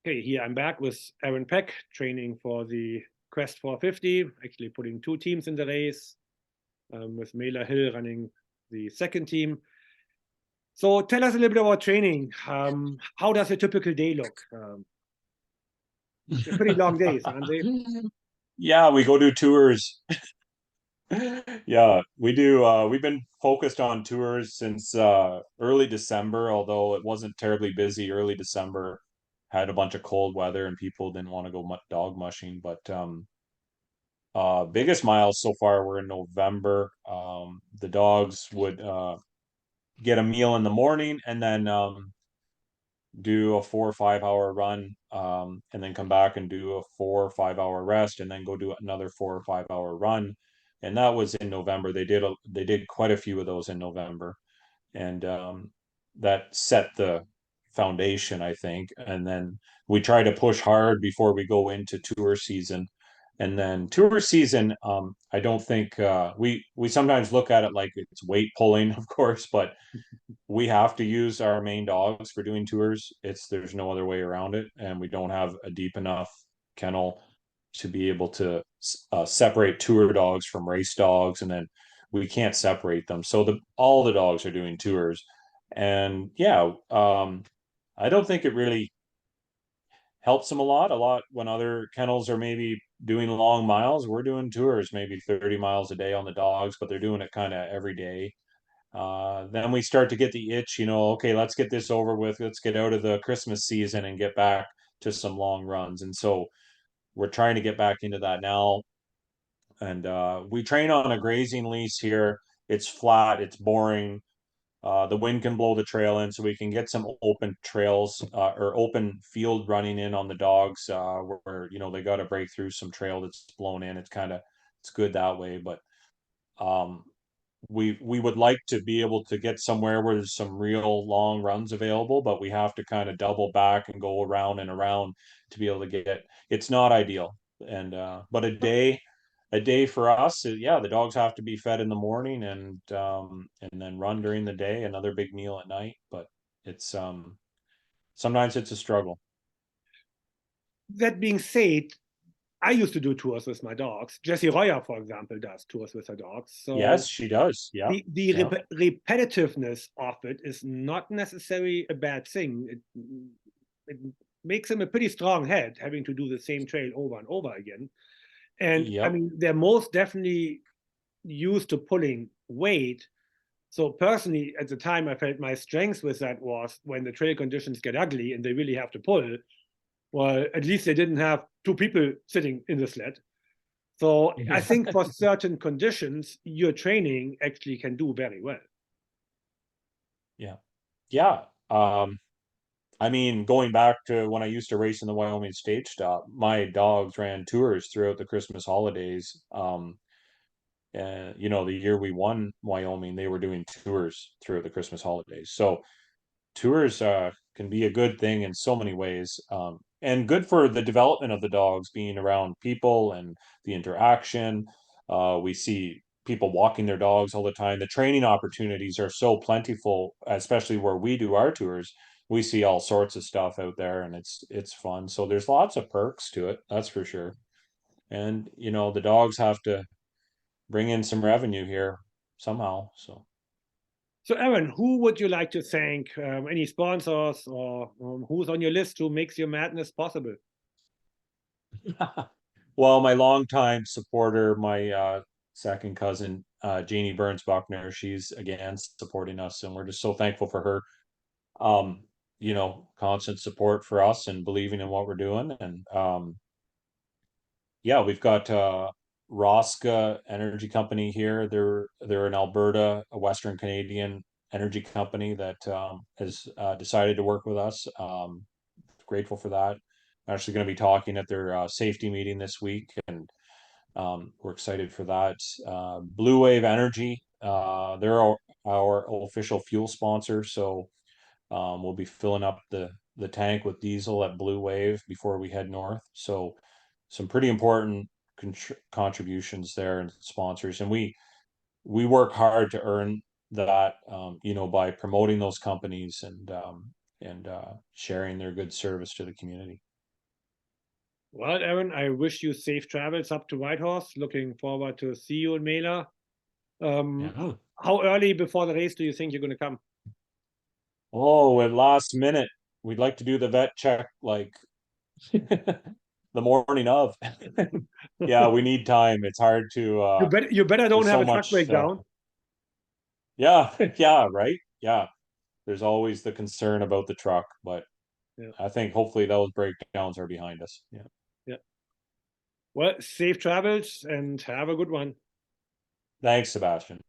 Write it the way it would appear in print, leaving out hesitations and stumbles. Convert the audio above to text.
Okay, here I'm back with Aaron Peck, training for the Quest 450, actually putting two teams in the race, with Mela Hill running the second team. So tell us a little bit about training. How does a typical day look? They're pretty long days, aren't they? Yeah, we go do tours. Yeah, we do. We've been focused on tours since early December, although it wasn't terribly busy early December. Had a bunch of cold weather and people didn't want to go dog mushing. But biggest miles so far were in November. The dogs would get a meal in the morning and then do a 4 or 5 hour run, and then come back and do a 4 or 5 hour rest, and then go do another 4 or 5 hour run. And that was in November. They did quite a few of those in November, and that set the foundation, I think. And then we try to push hard before we go into tour season. And then tour season, I don't think we sometimes look at it like it's weight pulling, of course, but we have to use our main dogs for doing tours. There's no other way around it, and we don't have a deep enough kennel to be able to separate tour dogs from race dogs, and then we can't separate them. So all the dogs are doing tours, and yeah, I don't think it really helps them a lot. A lot when other kennels are maybe doing long miles, we're doing tours, maybe 30 miles a day on the dogs, but they're doing it kind of every day. Then we start to get the itch, okay, let's get this over with. Let's get out of the Christmas season and get back to some long runs. And so we're trying to get back into that now. And we train on a grazing lease here. It's flat, it's boring. The wind can blow the trail in, so we can get some open trails, or open field running in on the dogs, where, they got to break through some trail that's blown in. It's good that way. But um, we would like to be able to get somewhere where there's some real long runs available, but we have to kind of double back and go around and around to be able to get. It's not ideal. And but a day for us, yeah, the dogs have to be fed in the morning, and then run during the day, another big meal at night. But it's sometimes it's a struggle. That being said, I used to do tours with my dogs. Jessie Royer, for example, does tours with her dogs. So Yes, she does. Yeah. the Yeah. repetitiveness of it is not necessarily a bad thing. It makes him a pretty strong head having to do the same trail over and over again. And I Yep. mean, they're most definitely used to pulling weight. So personally, at the time, I felt my strength with that was when the trail conditions get ugly and they really have to pull. Well, at least they didn't have two people sitting in the sled. So I Yeah. think for certain conditions, your training actually can do very well. Yeah. Yeah. I mean, going back to when I used to race in the Wyoming State Stop, my dogs ran tours throughout the Christmas holidays. And the year we won Wyoming, they were doing tours throughout the Christmas holidays. So tours can be a good thing in so many ways, and good for the development of the dogs, being around people and the interaction. We see people walking their dogs all the time. The training opportunities are so plentiful, especially where we do our tours. We see all sorts of stuff out there, and it's fun. So there's lots of perks to it, that's for sure. And the dogs have to bring in some revenue here somehow. So So, Aaron, who would you like to thank? Any sponsors or who's on your list who makes your madness possible? well, my longtime supporter, my second cousin, Jeannie Burns Buckner, she's again supporting us, and we're just so thankful for her. Um, constant support for us and believing in what we're doing. And yeah, we've got Rosca Energy Company here. They're in Alberta, a Western Canadian energy company that has decided to work with us. Grateful for that. I'm actually going to be talking at their safety meeting this week, and we're excited for that. Blue Wave Energy, they're our official fuel sponsor, so we'll be filling up the tank with diesel at Blue Wave before we head north. So some pretty important contributions there and sponsors, and we work hard to earn that, by promoting those companies and sharing their good service to the community. Well, Aaron, I wish you safe travels up to Whitehorse. Looking forward to see you in Mela. Yeah. How early before the race do you think you're going to come? Oh, at last minute, we'd like to do the vet check like the morning of. Yeah, we need time. It's hard to You better don't there's have so a truck much breakdown. yeah, yeah, right. Yeah. There's always the concern about the truck, but Yeah, I think hopefully those breakdowns are behind us. Yeah. yeah. Well, safe travels and have a good one. Thanks, Sebastian.